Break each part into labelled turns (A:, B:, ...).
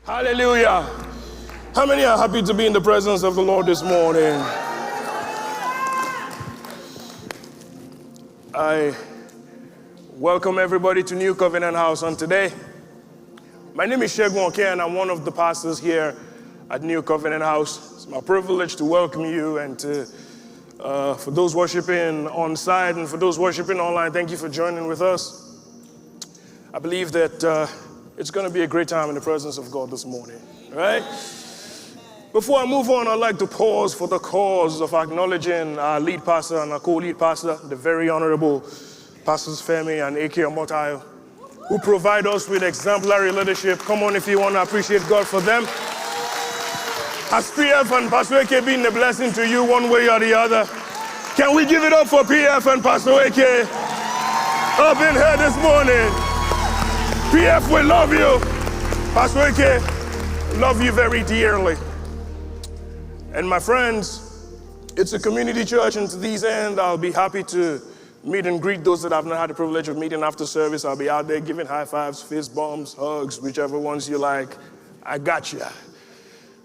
A: Hallelujah. How many are happy to be in the presence of the Lord this morning? I welcome everybody to New Covenant House on today. My name is Segun Oke and I'm one of the pastors here at New Covenant House. It's my privilege to welcome you and to, for those worshiping on site and for those worshiping online, thank you for joining with us. I believe that it's going to be a great time in the presence of God this morning, right? Before I move on, I'd like to pause for the cause of acknowledging our lead pastor and our co-lead pastor, the very honorable Pastors Femi and A.K. Omotayo, who provide us with exemplary leadership. Come on, if you want to appreciate God for them. Has PF and Pastor A.K. been a blessing to you one way or the other? Can we give it up for PF and Pastor A.K. up in here this morning? PF, we love you. Pastor A.K., love you very dearly. And my friends, it's a community church, and to these ends, I'll be happy to meet and greet those that I've not had the privilege of meeting after service. I'll be out there giving high fives, fist bumps, hugs, whichever ones you like. I got you.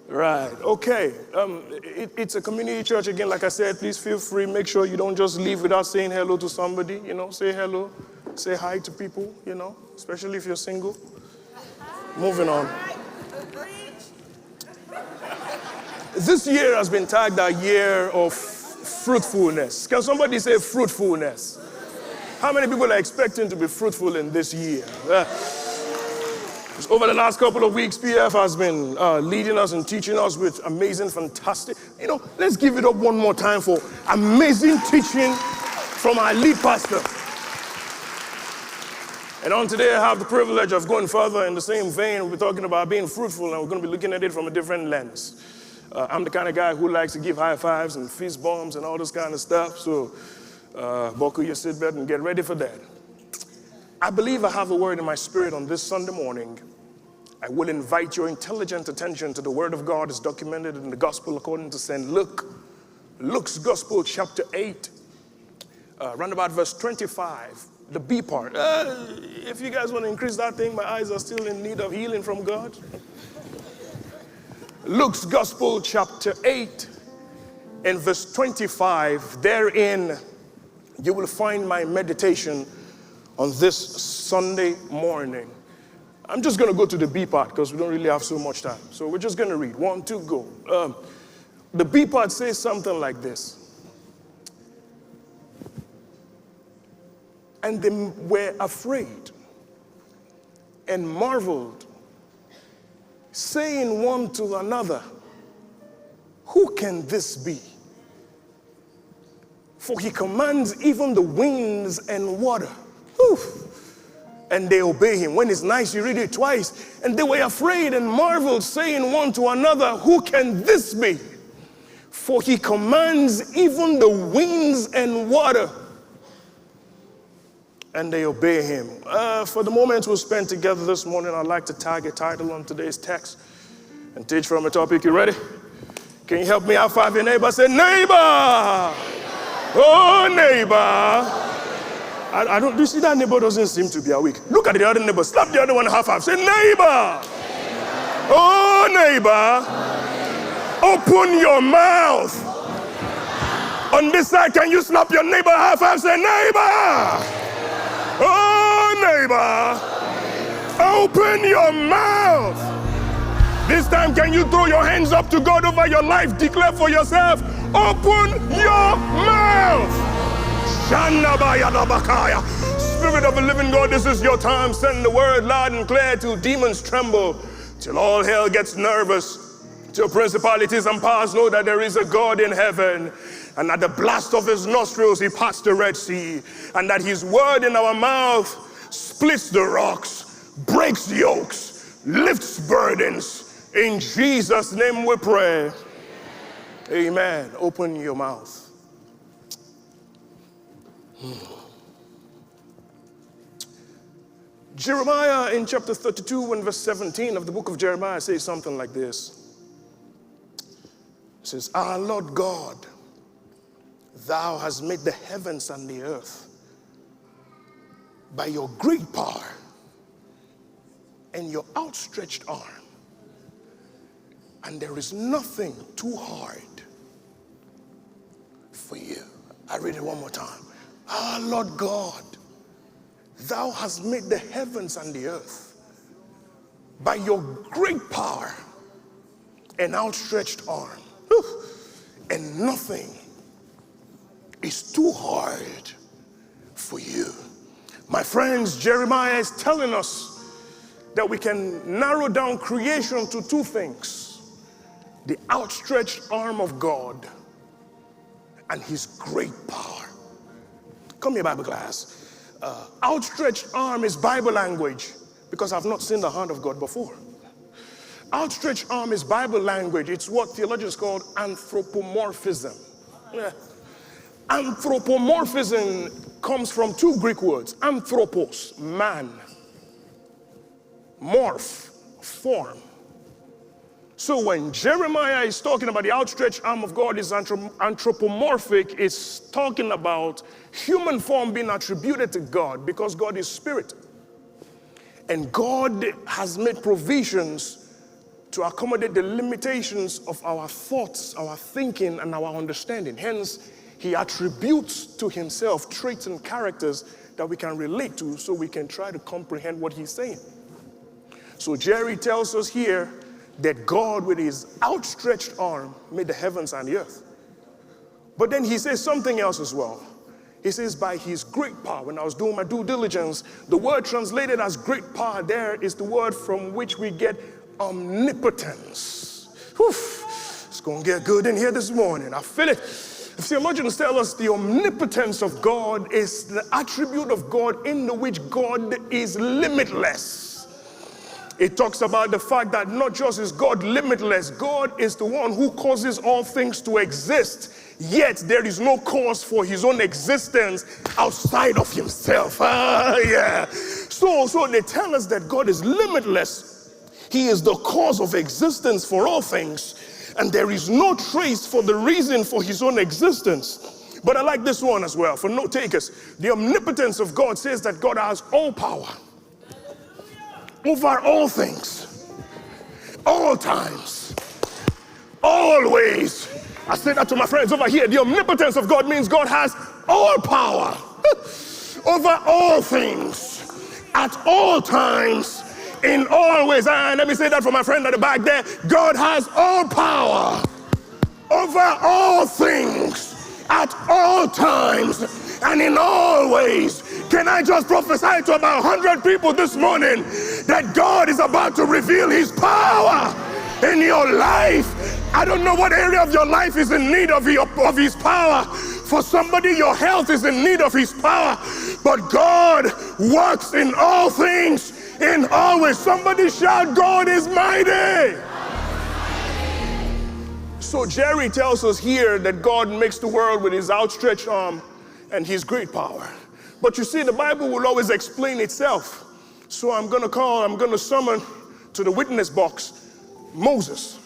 A: Right, okay. It's a community church again, like I said. Please feel free. Make sure you don't just leave without saying hello to somebody. Say hello. Say hi to people, especially if you're single. Moving on. This year has been tagged a year of fruitfulness. Can somebody say fruitfulness? How many people are expecting to be fruitful in this year? Over the last couple of weeks, PF has been leading us and teaching us with amazing, fantastic. Let's give it up one more time for amazing teaching from our lead pastor. And on today, I have the privilege of going further in the same vein. We're talking about being fruitful, and we're going to be looking at it from a different lens. I'm the kind of guy who likes to give high fives and fist bumps and all this kind of stuff. So buckle your seatbelt and get ready for that. I believe I have a word in my spirit on this Sunday morning. I will invite your intelligent attention to the word of God as documented in the gospel according to St. Luke. Luke's gospel, chapter 8, round about verse 25. The B part. If you guys want to increase that thing, my eyes are still in need of healing from God. Luke's Gospel, chapter 8, and verse 25. Therein, you will find my meditation on this Sunday morning. I'm just going to go to the B part because we don't really have so much time. So we're just going to read. 1, 2, go. The B part says something like this. And they were afraid and marveled, saying one to another, who can this be? For he commands even the winds and water. And they obey him. When it's nice, you read it twice. And they were afraid and marveled, saying one to another, who can this be? For he commands even the winds and water. And they obey him. For the moments we'll spend together this morning, I'd like to tag a title on today's text and teach from a topic. You ready? Can you help me out? Five your neighbor. Say, neighbor! Oh, neighbor! I don't. Do you see that neighbor doesn't seem to be awake? Look at the other neighbor. Slap the other one half. Say, neighbor! Oh, neighbor! Open your mouth. On this side, can you slap your neighbor half? Say, neighbor! Oh, neighbor, open your mouth. This time, can you throw your hands up to God over your life? Declare for yourself, open your mouth. Spirit of the living God, this is your time. Send the word loud and clear till demons tremble, till all hell gets nervous, till principalities and powers know that there is a God in heaven. And at the blast of his nostrils, he parts the Red Sea. And that his word in our mouth splits the rocks, breaks yokes, lifts burdens. In Jesus' name we pray. Amen. Open your mouth. Jeremiah in chapter 32 and verse 17 of the book of Jeremiah says something like this. It says, our Lord God, thou hast made the heavens and the earth by your great power and your outstretched arm. and there is nothing too hard for you. I read it one more time. Ah, Lord God, thou hast made the heavens and the earth by your great power and outstretched arm. Whew. And nothing is too hard for you. My friends, Jeremiah is telling us that we can narrow down creation to two things: the outstretched arm of God and his great power. Come here, Bible class. Outstretched arm is Bible language because I've not seen the hand of God before. Outstretched arm is Bible language. It's what theologians call anthropomorphism. Yeah. Anthropomorphism comes from two Greek words: anthropos, man, morph, form. So when Jeremiah is talking about the outstretched arm of God is anthropomorphic, it's talking about human form being attributed to God because God is spirit. And God has made provisions to accommodate the limitations of our thoughts, our thinking, and our understanding. Hence, he attributes to himself traits and characters that we can relate to so we can try to comprehend what he's saying. So Jerry tells us here that God, with his outstretched arm, made the heavens and the earth. But then he says something else as well. He says, by his great power. When I was doing my due diligence, the word translated as great power there is the word from which we get omnipotence. Whew. It's going to get good in here this morning. I feel it. Theologians tell us the omnipotence of God is the attribute of God in which God is limitless. It talks about the fact that not just is God limitless, God is the one who causes all things to exist, yet there is no cause for his own existence outside of himself. Yeah. So they tell us that God is limitless. He is the cause of existence for all things, and there is no trace for the reason for his own existence. But I like this one as well, for note takers. The omnipotence of God says that God has all power over all things, all times, always. I say that to my friends over here. The omnipotence of God means God has all power over all things, at all times, in all ways. And let me say that for my friend at the back there. God has all power over all things, at all times, and in all ways. Can I just prophesy to about 100 people this morning that God is about to reveal his power in your life? I don't know what area of your life is in need of his power. For somebody, your health is in need of his power. But God works in all things, in all ways. Somebody shout, God is mighty. So Jerry tells us here that God makes the world with his outstretched arm and his great power. But you see, the Bible will always explain itself. So I'm going to summon to the witness box Moses.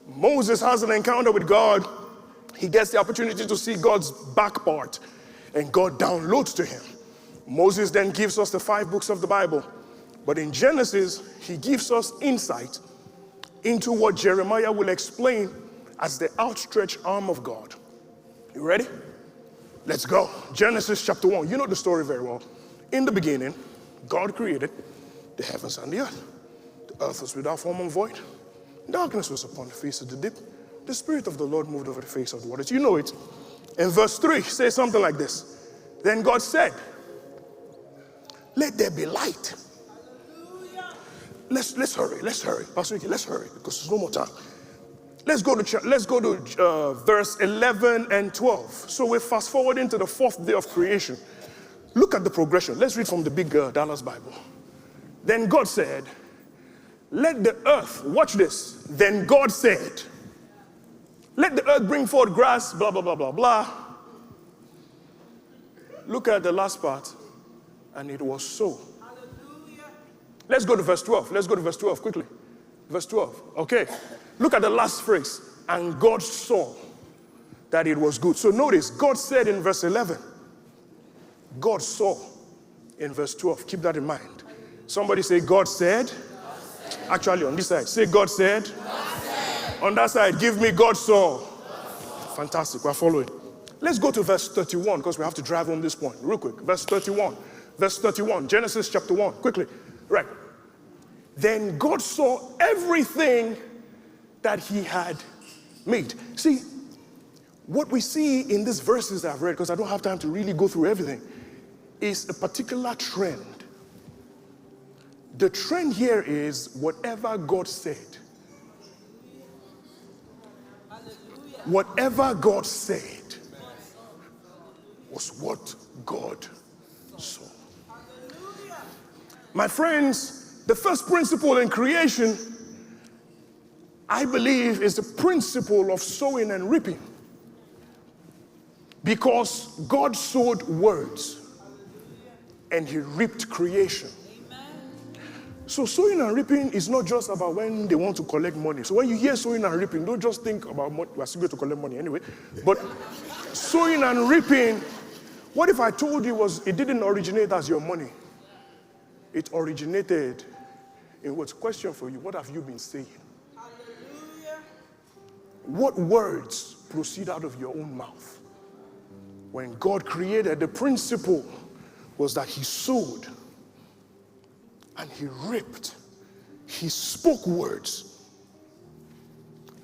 A: Moses has an encounter with God. He gets the opportunity to see God's back part, and God downloads to him. Moses then gives us the 5 books of the Bible. But in Genesis, he gives us insight into what Jeremiah will explain as the outstretched arm of God. You ready? Let's go. Genesis chapter 1. You know the story very well. In the beginning, God created the heavens and the earth. The earth was without form and void. Darkness was upon the face of the deep. The Spirit of the Lord moved over the face of the waters. You know it. In verse 3, says something like this. Then God said, let there be light. Let's hurry. Pastor Ricky, let's hurry because there's no more time. Let's go to verse 11 and 12. So we're fast forwarding to the 4th day of creation. Look at the progression. Let's read from the big Dallas Bible. Then God said, let the earth, watch this. Then God said, let the earth bring forth grass, blah, blah, blah, blah, blah. Look at the last part. And it was so. Hallelujah. Let's go to verse 12. Let's go to verse 12 quickly. Verse 12. Okay. Look at the last phrase. And God saw that it was good. So notice, God said in verse 11. God saw in verse 12. Keep that in mind. Somebody say, God said. Actually, on this side, say, God said. God said. On that side, give me God saw. Fantastic, we're following. Let's go to verse 31 because we have to drive home this point real quick. Verse 31. Verse 31, Genesis chapter 1, quickly. Right. Then God saw everything that he had made. See, what we see in these verses that I've read, because I don't have time to really go through everything, is a particular trend. The trend here is whatever God said. Whatever God said was what God saw. My friends, the first principle in creation, I believe, is the principle of sowing and reaping. Because God sowed words and he reaped creation. So sowing and reaping is not just about when they want to collect money. So when you hear sowing and reaping, don't just think about money. We're still going to collect money anyway. But sowing and reaping, what if I told you it didn't originate as your money? It originated in what's question for you. What have you been saying? Hallelujah. What words proceed out of your own mouth? When God created, the principle was that he sowed and he reaped. He spoke words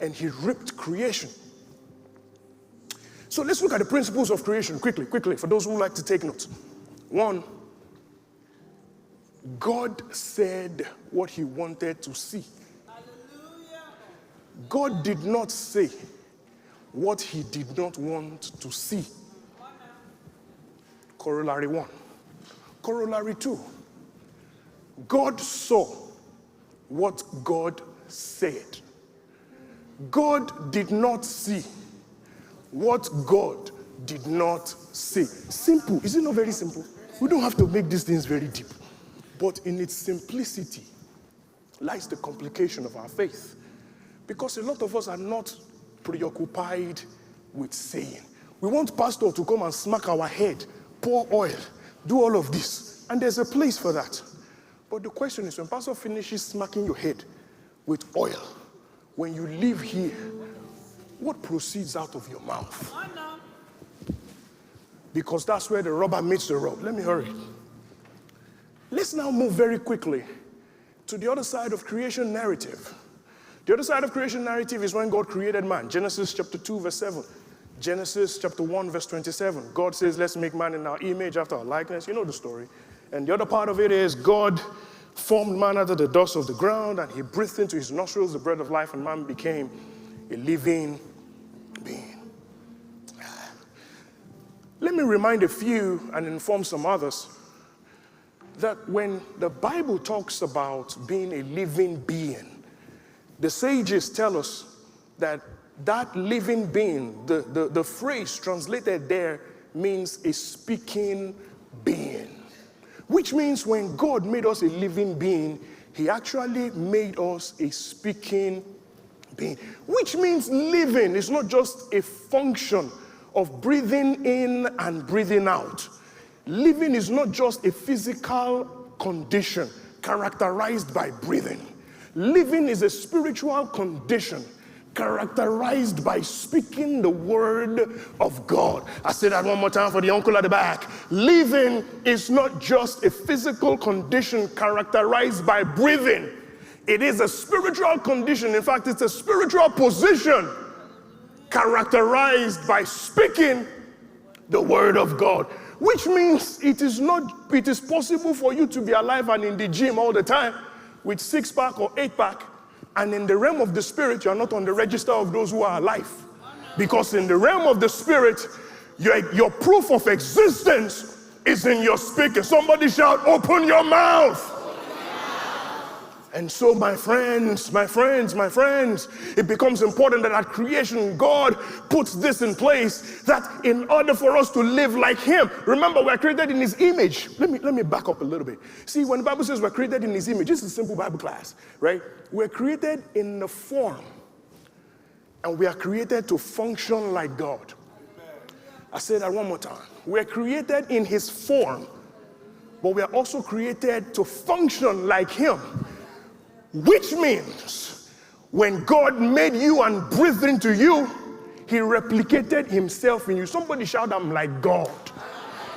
A: and he reaped creation. So let's look at the principles of creation quickly, for those who like to take notes. One, God said what he wanted to see. Hallelujah. God did not say what he did not want to see. Corollary 1. Corollary 2. God saw what God said. God did not see what God did not say. Simple. Is it not very simple? We don't have to make these things very deep. But in its simplicity lies the complication of our faith. Because a lot of us are not preoccupied with saying. We want pastor to come and smack our head, pour oil, do all of this. And there's a place for that. But the question is, when pastor finishes smacking your head with oil, when you leave here, what proceeds out of your mouth? Because that's where the rubber meets the road. Let me hurry. Let's now move very quickly to the other side of creation narrative. The other side of creation narrative is when God created man. Genesis chapter 2, verse 7. Genesis chapter 1, verse 27. God says, let's make man in our image after our likeness. You know the story. And the other part of it is God formed man out of the dust of the ground and he breathed into his nostrils the breath of life and man became a living being. Let me remind a few and inform some others that when the Bible talks about being a living being, the sages tell us that that living being, the phrase translated there means a speaking being. Which means when God made us a living being, he actually made us a speaking being. Which means living is not just a function of breathing in and breathing out. Living is not just a physical condition characterized by breathing. Living is a spiritual condition characterized by speaking the word of God. I say that one more time for the uncle at the back. Living is not just a physical condition characterized by breathing. It is a spiritual condition. In fact, it's a spiritual position characterized by speaking the word of God. Which means it is possible for you to be alive and in the gym all the time with 6-pack or 8-pack, and in the realm of the spirit, you are not on the register of those who are alive. Because in the realm of the spirit, your proof of existence is in your speaking. Somebody shout, open your mouth. And so, my friends, it becomes important that at creation, God puts this in place, that in order for us to live like him, remember, we're created in his image. Let me back up a little bit. See, when the Bible says we're created in his image, this is a simple Bible class, right? We're created in the form, and we are created to function like God. I say that one more time. We're created in his form, but we are also created to function like him. Which means When God made you and breathed into you, he replicated himself in you. Somebody shout, I'm like God.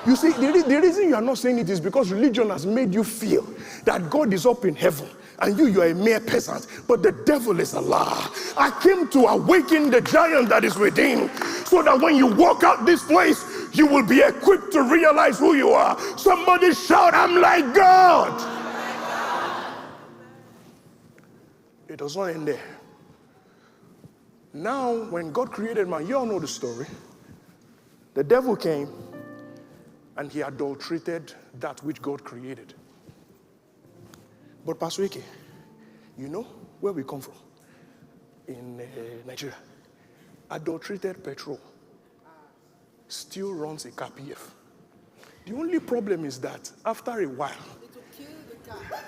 A: You see, the reason you are not saying it is because religion has made you feel that God is up in heaven and you are a mere peasant, but the devil is a liar. I came to awaken the giant that is within, so that when you walk out this place, you will be equipped to realize who you are. Somebody shout, I'm like God. It does not end there. Now, when God created man, you all know the story. The devil came and he adulterated that which God created. But Pastor Ike, you know where we come from? In Nigeria. Adulterated petrol still runs a car PF. The only problem is that after a while,
B: it will kill the car.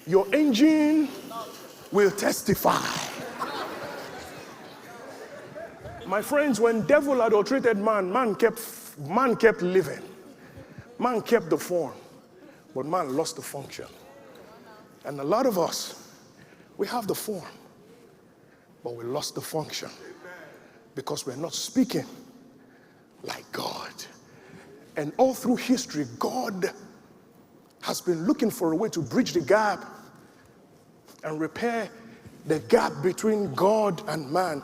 A: Your engine will testify. My friends, when devil adulterated man kept living. Man kept the form, but man lost the function. And a lot of us, we have the form, but we lost the function because we're not speaking like God. And all through history, God has been looking for a way to bridge the gap and repair the gap between God and man.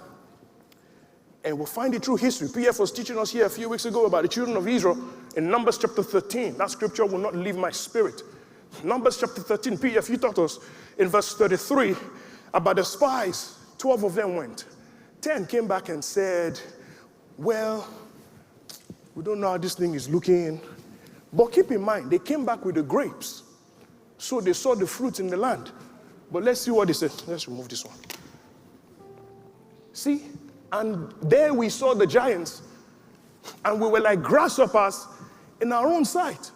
A: And we'll find it through history. PF was teaching us here a few weeks ago about the children of Israel in Numbers chapter 13. That scripture will not leave my spirit. Numbers chapter 13, PF, you taught us in verse 33 about the spies. 12 of them went. 10 came back and said, well, we don't know how this thing is looking. But keep in mind, they came back with the grapes. So they saw the fruits in the land. But let's see what they said. Let's remove this one. See? And there we saw the giants. And we were like grasshoppers in our own sight.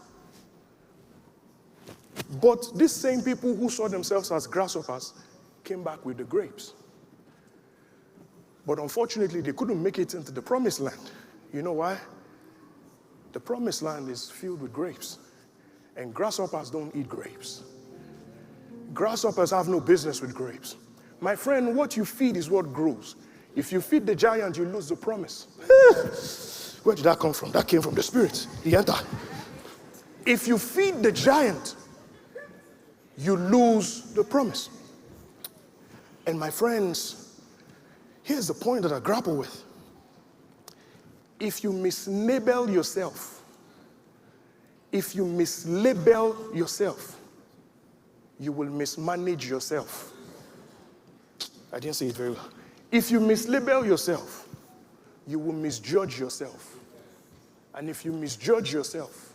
A: But these same people who saw themselves as grasshoppers came back with the grapes. But unfortunately, they couldn't make it into the promised land. You know why? The promised land is filled with grapes. And grasshoppers don't eat grapes. Grasshoppers have no business with grapes. My friend, what you feed is what grows. If you feed the giant, you lose the promise. Where did that come from? That came from the spirit. He entered. If you feed the giant, you lose the promise. And my friends, here's the point that I grapple with. If you mislabel yourself, you will mismanage yourself. I didn't say it very well. If you mislabel yourself, you will misjudge yourself. And if you misjudge yourself,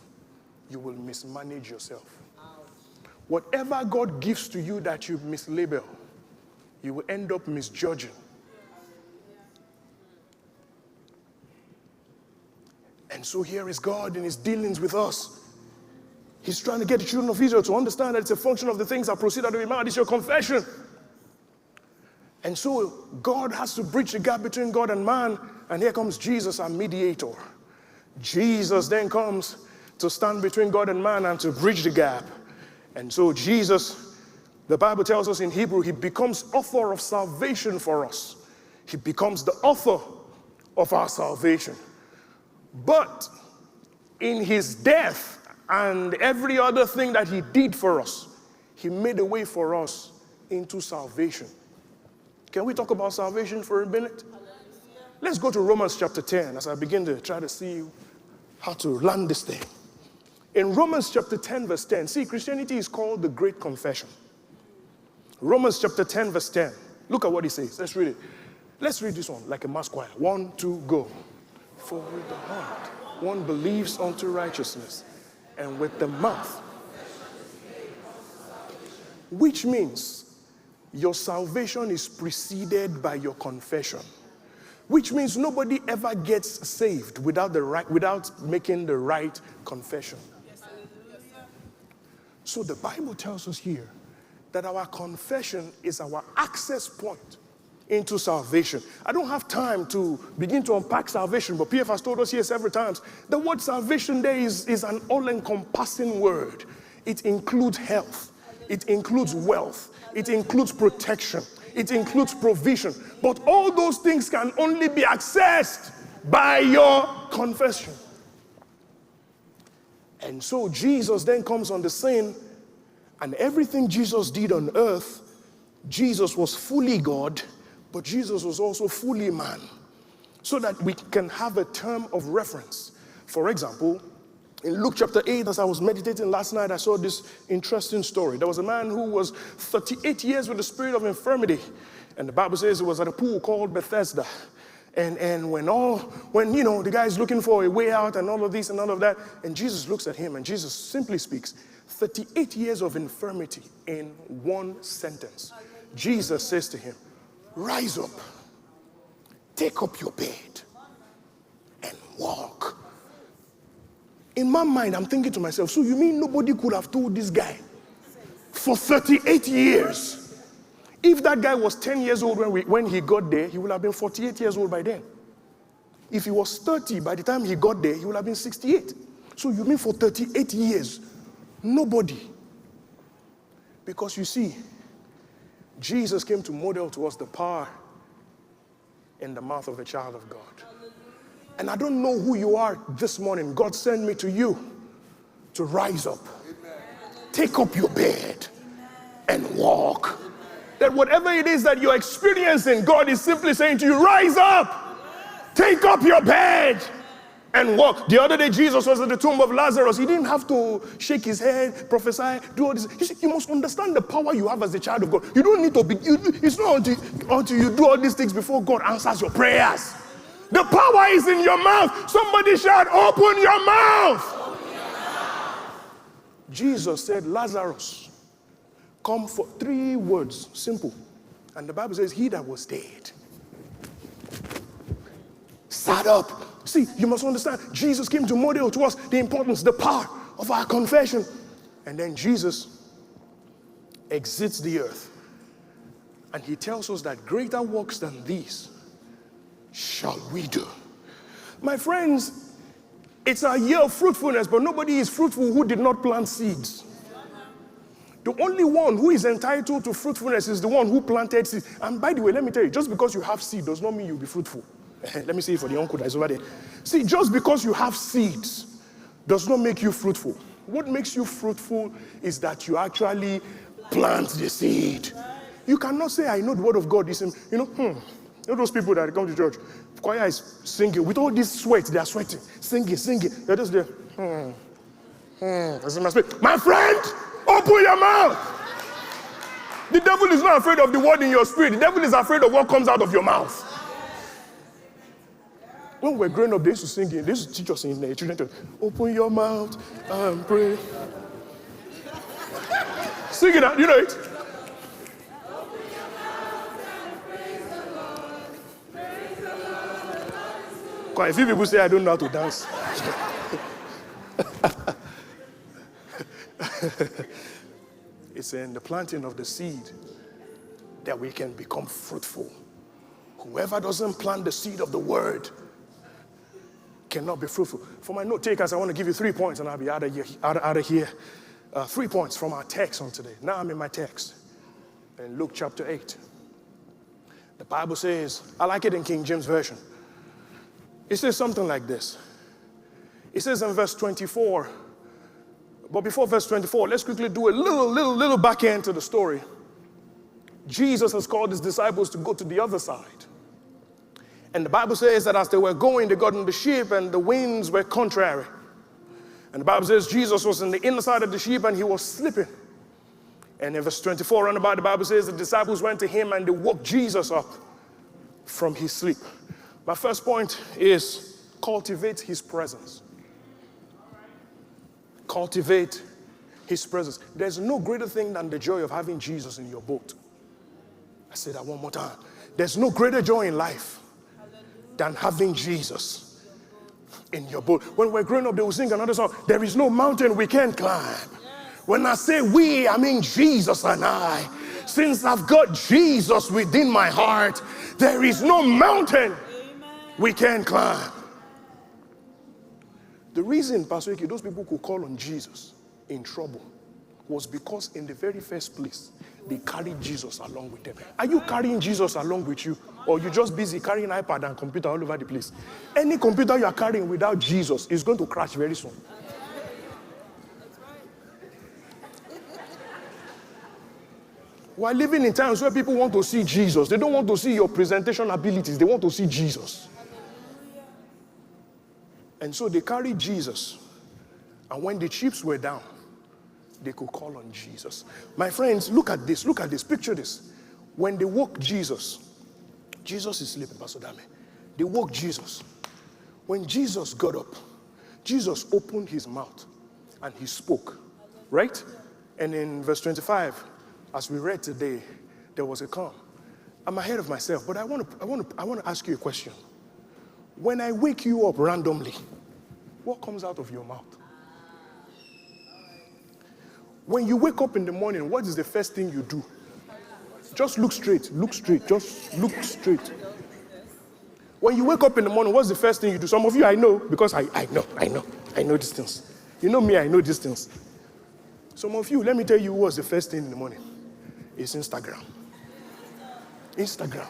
A: you will mismanage yourself. Whatever God gives to you that you mislabel, you will end up misjudging. And so here is God in his dealings with us. He's trying to get the children of Israel to understand that it's a function of the things that proceed out of your mouth. It's your confession. And so God has to bridge the gap between God and man. And here comes Jesus, our mediator. Jesus then comes to stand between God and man and to bridge the gap. And so Jesus, the Bible tells us in Hebrew, he becomes author of salvation for us. He becomes the author of our salvation. But in his death and every other thing that he did for us, he made a way for us into salvation. Can we talk about salvation for a minute? Let's go to Romans chapter 10 as I begin to try to see how to land this thing. In Romans chapter 10 verse 10, see, Christianity is called the Great Confession. Romans chapter 10 verse 10. Look at what he says. Let's read it. Let's read this one like a mass choir. 1, 2, go. For with the heart one believes unto righteousness, and with the mouth, which means your salvation is preceded by your confession, which means nobody ever gets saved without making the right confession. So the Bible tells us here that our confession is our access point into salvation. I don't have time to begin to unpack salvation, but PF has told us here several times, the word salvation there is an all-encompassing word. It includes health. It includes wealth. It includes protection. It includes provision. But all those things can only be accessed by your confession. And so Jesus then comes on the scene, and everything Jesus did on earth, Jesus was fully God, but Jesus was also fully man, so that we can have a term of reference. For example, in Luke chapter 8, as I was meditating last night, I saw this interesting story. There was a man who was 38 years with the spirit of infirmity, and the Bible says it was at a pool called Bethesda. And when the guy's looking for a way out and all of this and all of that, and Jesus looks at him and Jesus simply speaks 38 years of infirmity in one sentence. Jesus says to him, rise up, take up your bed and walk. In my mind, I'm thinking to myself, so you mean nobody could have told this guy for 38 years? If that guy was 10 years old when he got there, he would have been 48 years old by then. If he was 30, by the time he got there, he would have been 68. So you mean for 38 years, nobody? Because you see, Jesus came to model to us the power in the mouth of a child of God. And I don't know who you are this morning. God sent me to you to rise up, take up your bed, and walk. That whatever it is that you're experiencing, God is simply saying to you, rise up, take up your bed, and walk. The other day, Jesus was at the tomb of Lazarus. He didn't have to shake his head, prophesy, do all this. You must understand the power you have as a child of God. You don't need to be, it's not until you do all these things before God answers your prayers. The power is in your mouth. Somebody shout, open your mouth. Jesus said, Lazarus, come for 3 words, simple. And the Bible says, he that was dead sat up. See, you must understand, Jesus came to model to us the importance, the power of our confession. And then Jesus exits the earth. And he tells us that greater works than these shall we do. My friends, it's a year of fruitfulness, but nobody is fruitful who did not plant seeds. The only one who is entitled to fruitfulness is the one who planted seeds. And by the way, let me tell you, just because you have seed does not mean you'll be fruitful. Let me say it for the uncle that is over there. See, just because you have seeds does not make you fruitful. What makes you fruitful is that you actually plant the seed. You cannot say, I know the word of God. You know those people that come to church, choir is singing. With all this sweat, they are sweating, singing. They're just there. My friend, open your mouth. The devil is not afraid of the word in your spirit. The devil is afraid of what comes out of your mouth. When we're growing up, they used to sing it. They used to teach us in the children to open your mouth and pray. Sing it out. You know it. Quite a few people say I don't know how to dance. It's in the planting of the seed that we can become fruitful. Whoever doesn't plant the seed of the word cannot be fruitful. For my note takers, I want to give you 3 points and I'll be out of here. 3 points from our text on today. Now I'm in my text. In Luke chapter 8. The Bible says, I like it in King James Version. It says something like this. It says in verse 24, but before verse 24, let's quickly do a little back end to the story. Jesus has called his disciples to go to the other side. And the Bible says that as they were going, they got in the ship and the winds were contrary. And the Bible says Jesus was in the inner side of the ship and he was sleeping. And in verse 24, roundabout, the Bible says the disciples went to him and they woke Jesus up from his sleep. My first point is cultivate his presence. Cultivate his presence. There's no greater thing than the joy of having Jesus in your boat. I say that one more time. There's no greater joy in life than having Jesus in your boat. When we're growing up, they will sing another song. There is no mountain we can't climb. When I say we, I mean Jesus and I. Since I've got Jesus within my heart, there is no mountain we can't climb. The reason, Pastor Ike, those people could call on Jesus in trouble was because in the very first place, They carried Jesus along with them. Are you carrying Jesus along with you? Or you just busy carrying iPad and computer all over the place? Any computer you are carrying without Jesus is going to crash very soon. We're living in times where people want to see Jesus. They don't want to see your presentation abilities. They want to see Jesus. And so they carried Jesus. And when the chips were down, they could call on Jesus. My friends, look at this. Look at this. Picture this. When they woke Jesus, Jesus is sleeping, Pastor Dame. They woke Jesus. When Jesus got up, Jesus opened his mouth and he spoke. Right? And in verse 25, as we read today, there was a calm. I'm ahead of myself, but I want to ask you a question. When I wake you up randomly, what comes out of your mouth? When you wake up in the morning, what is the first thing you do? Just look straight, just look straight. When you wake up in the morning, what's the first thing you do? Some of you I know, because I know these things. You know me, I know these things. Some of you, let me tell you what's the first thing in the morning. It's Instagram. Instagram.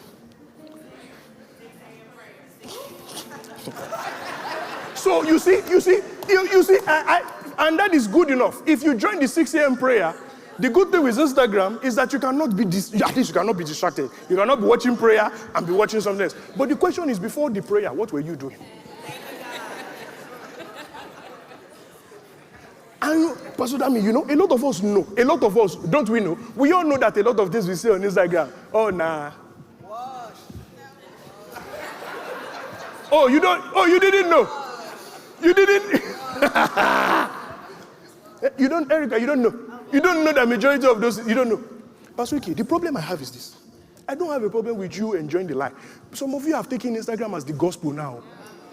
A: So you see, and that is good enough. If you join the 6 a.m. prayer, the good thing with Instagram is that you cannot be distracted. You cannot be watching prayer and be watching something else. But the question is, before the prayer, what were you doing? And Pastor Dami, you know, a lot of us know. A lot of us, don't we know? We all know that a lot of things we see on Instagram. Oh, nah. Oh, you didn't know. You didn't. You don't, Erica, you don't know. You don't know the majority of those, you don't know. Pastor Ike, the problem I have is this. I don't have a problem with you enjoying the life. Some of you have taken Instagram as the gospel now.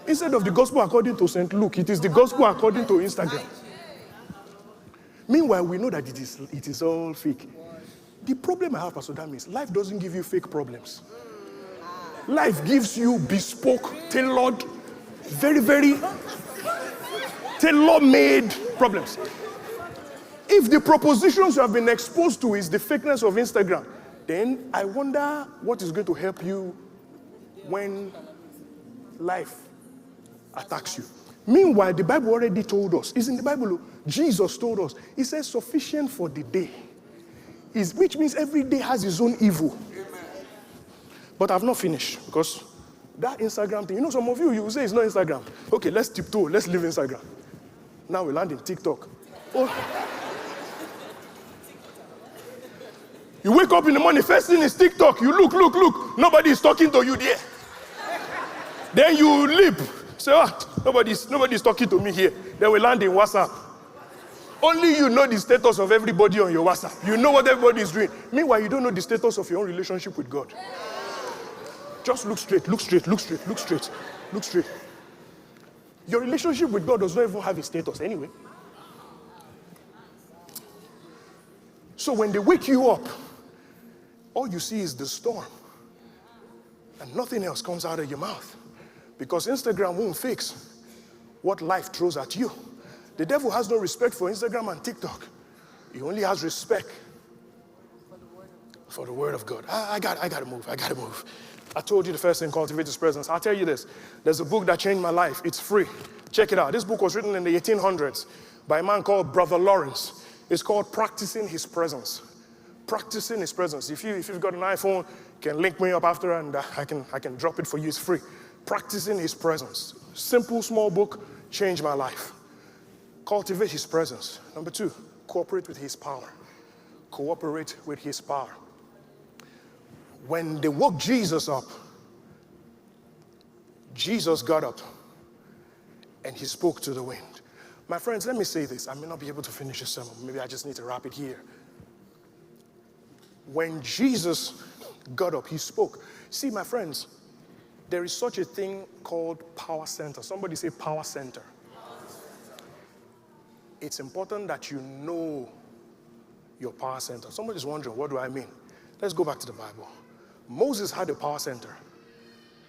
A: Instead of the gospel according to St. Luke, it is the gospel according to Instagram. Meanwhile, we know that it is all fake. The problem I have, Pastor Dami, is life doesn't give you fake problems. Life gives you bespoke, tailored, very, very tailor-made problems. If the propositions you have been exposed to is the fakeness of Instagram, then I wonder what is going to help you when life attacks you. Meanwhile, the Bible already told us, it's in the Bible, Jesus told us, he says sufficient for the day, which means every day has its own evil. But I've not finished, because that Instagram thing, you know, some of you will say it's not Instagram. Okay, let's tiptoe, let's leave Instagram. Now we land in TikTok. Oh. You wake up in the morning, first thing is TikTok. You look. Nobody is talking to you there. Then you leap. Say, nobody's talking to me here. Then we land in WhatsApp. Only you know the status of everybody on your WhatsApp. You know what everybody is doing. Meanwhile, you don't know the status of your own relationship with God. Just look straight. Your relationship with God does not even have a status anyway. So when they wake you up, all you see is the storm. And nothing else comes out of your mouth. Because Instagram won't fix what life throws at you. The devil has no respect for Instagram and TikTok. He only has respect for the word of God. I gotta move. I told you the first thing, cultivate his presence. I'll tell you this. There's a book that changed my life. It's free. Check it out. This book was written in the 1800s by a man called Brother Lawrence. It's called Practicing His Presence. Practicing His Presence. If you've got an iPhone, you can link me up after and I can drop it for you. It's free. Practicing His Presence. Simple, small book, changed my life. Cultivate His presence. Number 2, cooperate with His power. Cooperate with His power. When they woke Jesus up, Jesus got up and He spoke to the wind. My friends, let me say this. I may not be able to finish this sermon. Maybe I just need to wrap it here. When Jesus got up, He spoke. See, my friends, there is such a thing called power center. Somebody say power center. It's important that you know your power center. Somebody's wondering, what do I mean? Let's go back to the Bible. Moses had a power center.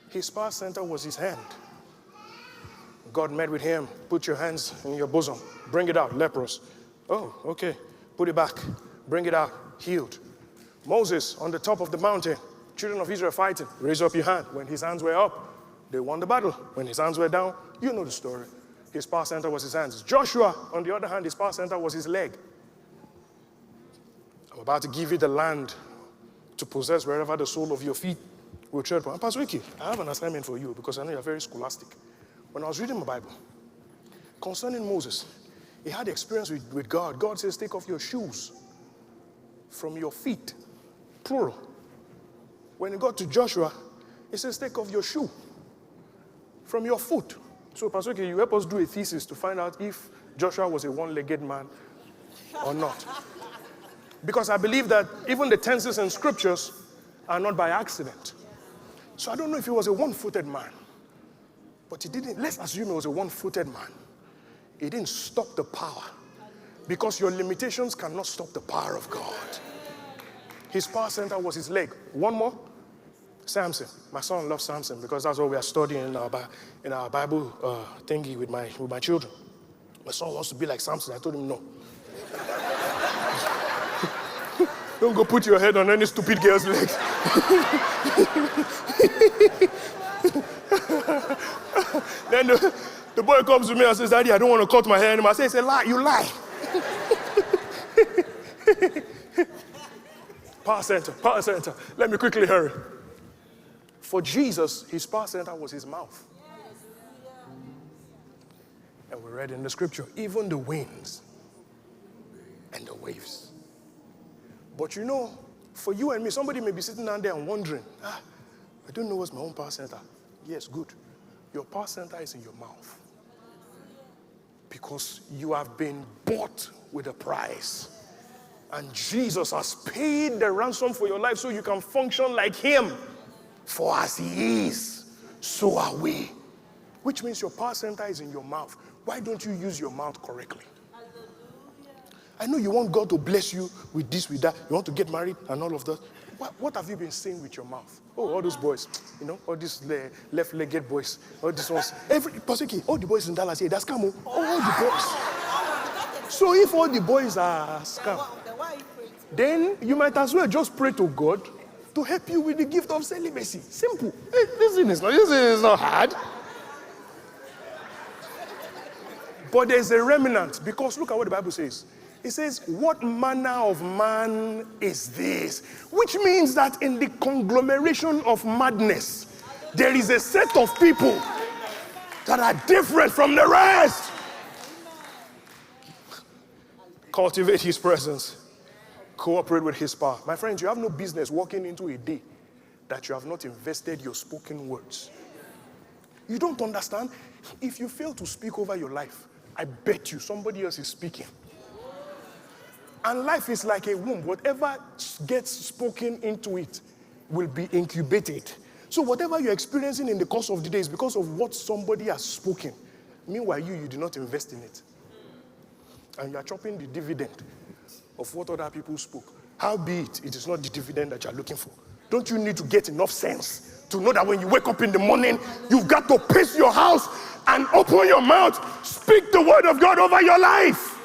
A: His power center was his hand. God met with him. Put your hands in your bosom. Bring it out, leprous. Oh, okay. Put it back. Bring it out, healed. Moses on the top of the mountain, children of Israel fighting, raise up your hand. When his hands were up, they won the battle. When his hands were down, you know the story. His power center was his hands. Joshua, on the other hand, his power center was his leg. I'm about to give you the land to possess wherever the sole of your feet will tread upon. Pastor Oke, I have an assignment for you because I know you're very scholastic. When I was reading my Bible, concerning Moses, he had experience with God. God says, take off your shoes from your feet, plural. When he got to Joshua, he says, take off your shoe from your foot. So, Pastor Oke, you help us do a thesis to find out if Joshua was a one-legged man or not. Because I believe that even the tenses in scriptures are not by accident. So I don't know if he was a one-footed man. But he didn't, let's assume he was a one-footed man. He didn't stop the power. Because your limitations cannot stop the power of God. His power center was his leg. One more. Samson. My son loves Samson because that's what we are studying in our Bible thingy with my children. My son wants to be like Samson. I told him no. Don't go put your head on any stupid girl's leg. Then the boy comes to me and says, Daddy, I don't want to cut my hair anymore. I say, it's a lie. You lie. Power center. Let me quickly hurry. For Jesus, his power center was his mouth. And we read in the scripture, even the winds and the waves. But you know, for you and me, somebody may be sitting down there and wondering, I don't know what's my own power center. Yes, good. Your power center is in your mouth. Because you have been bought with a price. And Jesus has paid the ransom for your life so you can function like him. For as he is, so are we. Which means your power center is in your mouth. Why don't you use your mouth correctly? I know you want God to bless you with this, with that. You want to get married and all of that. What have you been saying with your mouth? Oh, all those boys. You know, all these left-legged boys. All these ones. All the boys in Dallas here, that's scam. All the boys. So if all the boys are scam, then you might as well just pray to God to help you with the gift of celibacy. Simple. This thing is not hard. But there's a remnant, because look at what the Bible says. It says, what manner of man is this? Which means that in the conglomeration of madness, there is a set of people that are different from the rest. Cultivate his presence. Cooperate with his power. My friends, you have no business walking into a day that you have not invested your spoken words. You don't understand? If you fail to speak over your life, I bet you somebody else is speaking. And life is like a womb. Whatever gets spoken into it will be incubated. So whatever you're experiencing in the course of the day is because of what somebody has spoken. Meanwhile, you did not invest in it. And you are chopping the dividend of what other people spoke. Howbeit, it is not the dividend that you're looking for. Don't you need to get enough sense to know that when you wake up in the morning, you've got to pace your house and open your mouth, speak the word of God over your life.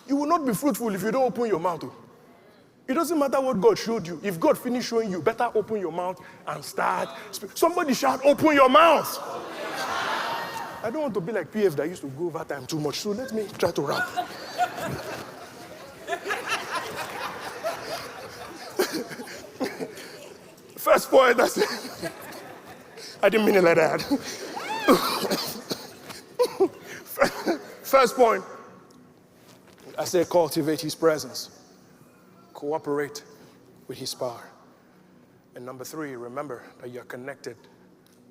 A: You will not be fruitful if you don't open your mouth. It doesn't matter what God showed you. If God finished showing you, better open your mouth and start. Somebody shout, open your mouth. I don't want to be like PF that used to go over time too much, so let me try to wrap. First point, that's it. I didn't mean it like that. First point, I said cultivate his presence. Cooperate with his power. And number 3, remember that you're connected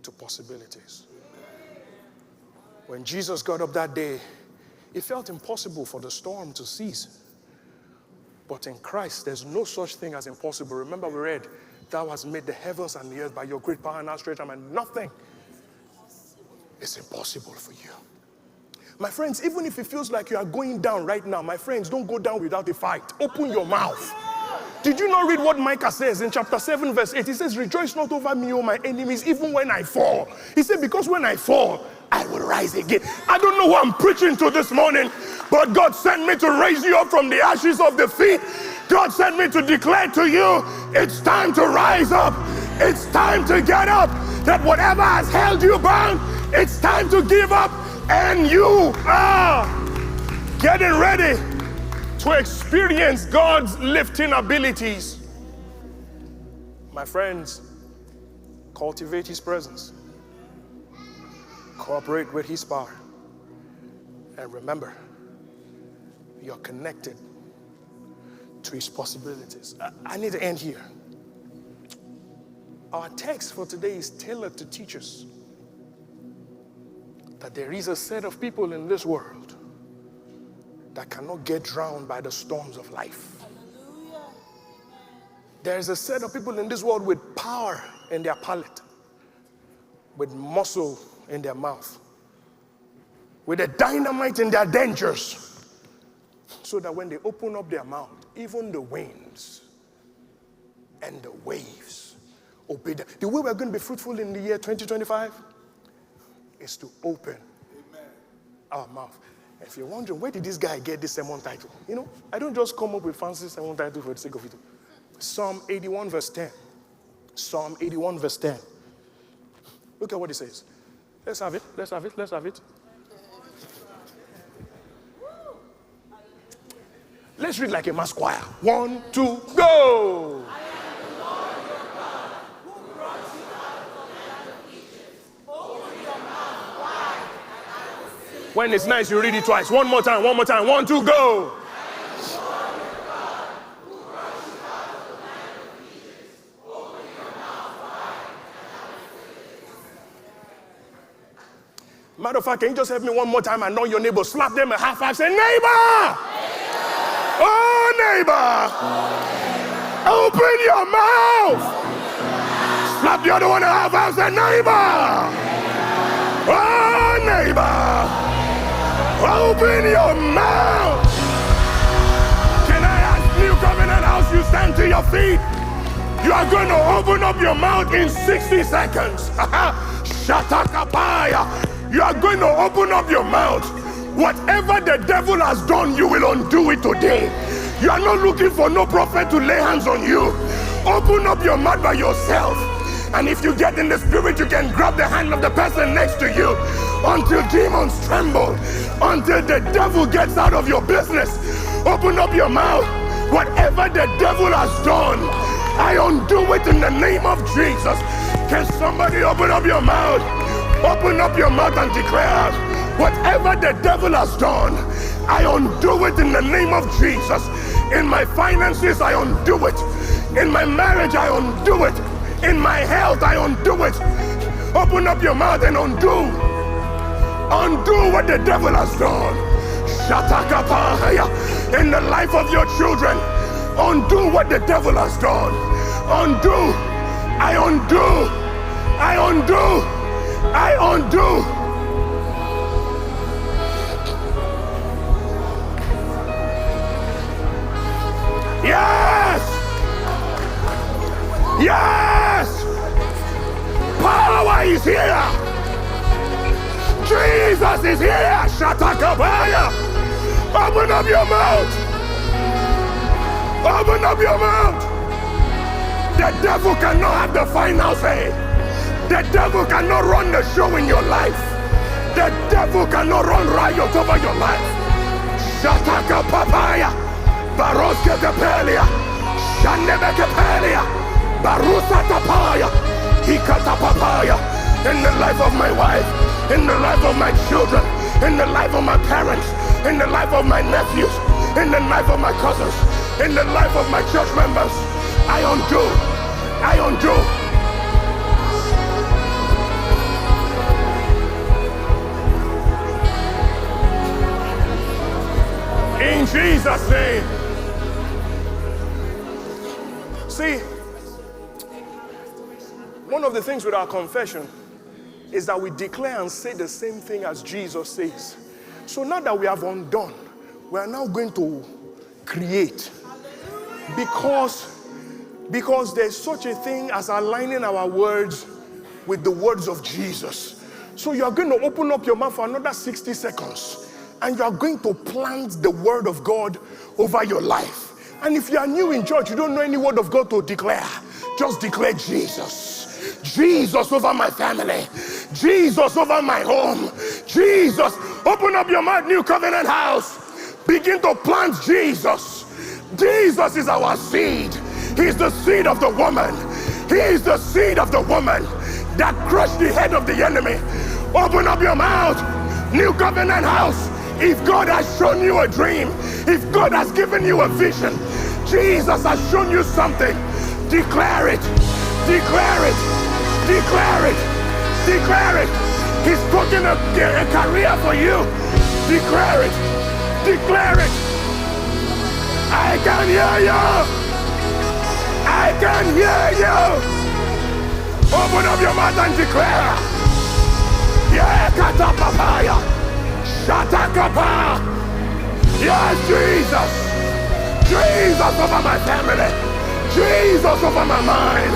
A: to possibilities. When Jesus got up that day, it felt impossible for the storm to cease. But in Christ, there's no such thing as impossible. Remember we read, thou hast made the heavens and the earth by your great power and outstretched arm, and nothing is impossible for you. My friends, even if it feels like you are going down right now, my friends, don't go down without a fight. Open your mouth. Did you not read what Micah says in chapter 7, verse 8? He says, rejoice not over me, O my enemies, even when I fall. He said, because when I fall, I will rise again. I don't know who I'm preaching to this morning, but God sent me to raise you up from the ashes of defeat God sent me to declare to you, it's time to rise up. It's time to get up. That whatever has held you bound, it's time to give up. And you are getting ready to experience God's lifting abilities. My friends, cultivate His presence. Cooperate with His power. And remember, you're connected to His possibilities. I need to end here. Our text for today is tailored to teach us that there is a set of people in this world that cannot get drowned by the storms of life. There's a set of people in this world with power in their palate, with muscle in their mouth, with a dynamite in their dentures, so that when they open up their mouth, even the winds and the waves obey them. The way we're going to be fruitful in the year 2025 is to open our mouth. If you're wondering, where did this guy get this sermon title? You know, I don't just come up with fancy sermon title for the sake of it. Psalm 81 verse 10. Psalm 81 verse 10. Look at what it says. Let's have it. Let's have it. Let's have it. Let's read like a mass choir. 1, 2, go! I am the Lord your God, who brought you out of the land of Egypt. Open your mouth wide, and I will fill it. When it's nice, you read it twice. One more time, 1, 2, go! Matter of fact, can you just help me one more time and know your neighbor? Slap them a high five, say, neighbor! Oh, neighbor! Open your mouth! Slap the other one a high five, say, neighbor! Oh, neighbor! Open your mouth! Can I ask New Covenant House, you stand to your feet? You are going to open up your mouth in 60 seconds. Shatakapaya. You are going to open up your mouth. Whatever the devil has done, you will undo it today. You are not looking for no prophet to lay hands on you. Open up your mouth by yourself. And if you get in the spirit, you can grab the hand of the person next to you until demons tremble, until the devil gets out of your business. Open up your mouth. Whatever the devil has done, I undo it in the name of Jesus. Can somebody open up your mouth? Open up your mouth and declare, whatever the devil has done, I undo it in the name of Jesus. In my finances, I undo it. In my marriage, I undo it. In my health, I undo it. Open up your mouth and undo. Undo what the devil has done. Shatakapaya. In the life of your children, undo what the devil has done. Undo. I undo. I undo. I undo. Yes! Yes! Power is here! Jesus is here! Shatakabaya! Open up your mouth! Open up your mouth! The devil cannot have the final say. The devil cannot run the show in your life. The devil cannot run riot over your life. Shataka papaya, baroske tepelia, shanebeke pelia, barusa tapaya, hikata papaya. In the life of my wife, in the life of my children, in the life of my parents, in the life of my nephews, in the life of my cousins, in the life of my church members, I undo. I undo. In Jesus' name. See, one of the things with our confession is that we declare and say the same thing as Jesus says. So now that we have undone, we are now going to create. Because there's such a thing as aligning our words with the words of Jesus. So you are going to open up your mouth for another 60 seconds. And you are going to plant the word of God over your life. And if you are new in church, you don't know any word of God to declare, just declare Jesus. Jesus over my family. Jesus over my home. Jesus. Open up your mouth, New Covenant House. Begin to plant Jesus. Jesus is our seed. He's the seed of the woman. He is the seed of the woman that crushed the head of the enemy. Open up your mouth, New Covenant House. If God has shown you a dream, if God has given you a vision, Jesus has shown you something, declare it, declare it, declare it, declare it. He's spoken a career for you. Declare it, declare it. I can hear you. I can hear you. Open up your mouth and declare. Yeah, katapapaya. Shatakapa. Yes, Jesus. Jesus over my family. Jesus over my mind.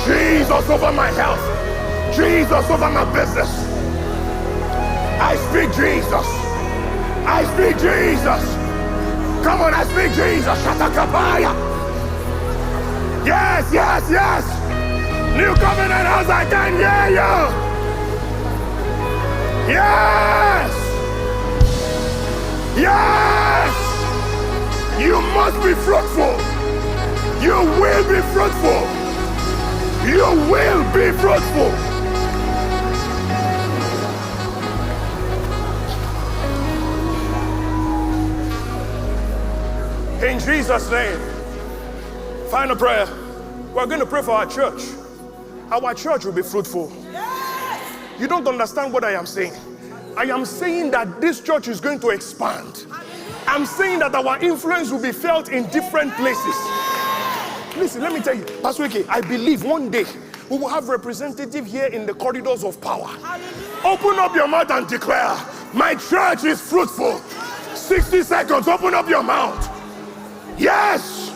A: Jesus over my health. Jesus over my business. I speak Jesus. I speak Jesus. Come on, I speak Jesus. Shatakapaya. Yes, yes, yes. New Covenant House, I can hear you. Yes. Yes. You must be fruitful. You will be fruitful. You will be fruitful. In Jesus' name. Final prayer. We're going to pray for our church. Our church will be fruitful. You don't understand what I am saying. I am saying that this church is going to expand. I'm saying that our influence will be felt in different places. Listen, let me tell you, Pastor Oke, I believe one day we will have representatives here in the corridors of power. Open up your mouth and declare, my church is fruitful. 60 seconds, open up your mouth. Yes,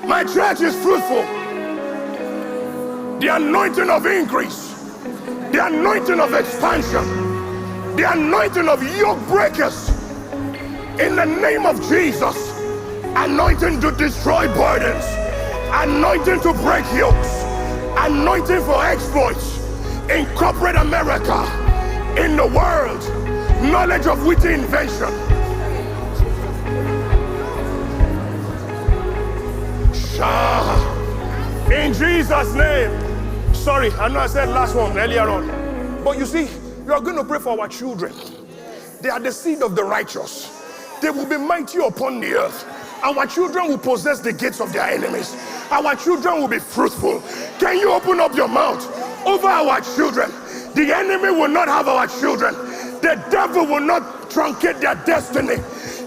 A: my church is fruitful. The anointing of increase, the anointing of expansion, the anointing of yoke breakers. In the name of Jesus, anointing to destroy burdens, anointing to break yokes, anointing for exploits in corporate America, in the world, knowledge of witty invention. In Jesus' name. Sorry, I know I said last one earlier on. But you see, we are going to pray for our children. They are the seed of the righteous. They will be mighty upon the earth. Our children will possess the gates of their enemies. Our children will be fruitful. Can you open up your mouth over our children? The enemy will not have our children. The devil will not truncate their destiny.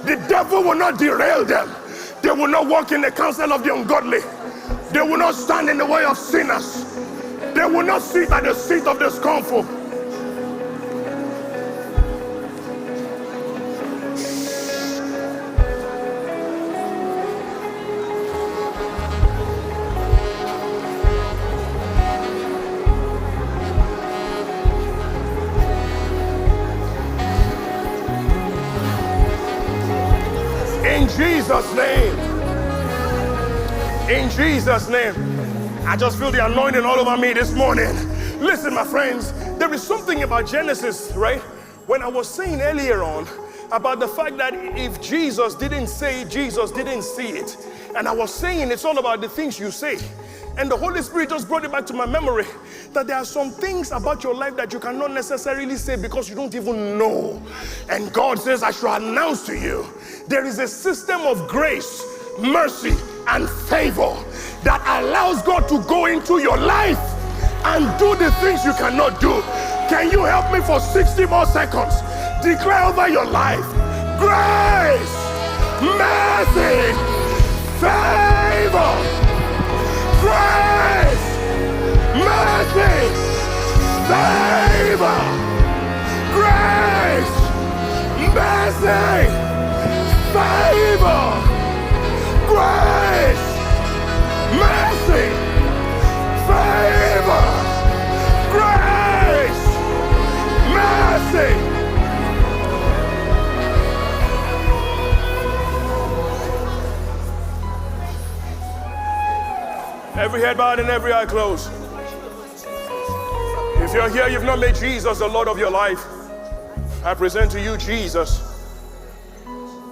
A: The devil will not derail them. They will not walk in the counsel of the ungodly. They will not stand in the way of sinners. They will not sit at the seat of the scornful. In Jesus' name. In Jesus' name. I just feel the anointing all over me this morning. Listen, my friends, there is something about Genesis, right? When I was saying earlier on about the fact that if Jesus didn't say it, Jesus didn't see it. And I was saying it's all about the things you say. And the Holy Spirit just brought it back to my memory that there are some things about your life that you cannot necessarily say because you don't even know. And God says, I should announce to you, there is a system of grace, mercy, and favor that allows God to go into your life and do the things you cannot do. Can you help me for 60 more seconds? Declare over your life, grace, mercy, favor, grace, mercy, favor, grace, mercy, favor, grace, mercy, favor, grace, mercy. Every head bowed and every eye closed. If you're here, you've not made Jesus the Lord of your life, I present to you Jesus,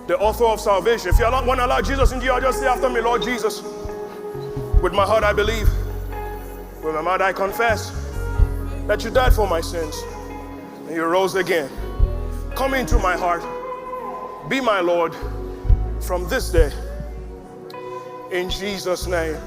A: the author of salvation. If you want to allow Jesus into you, just say after me, Lord Jesus. With my heart I believe, with my mouth I confess that you died for my sins and you rose again. Come into my heart, be my Lord from this day. In Jesus' name.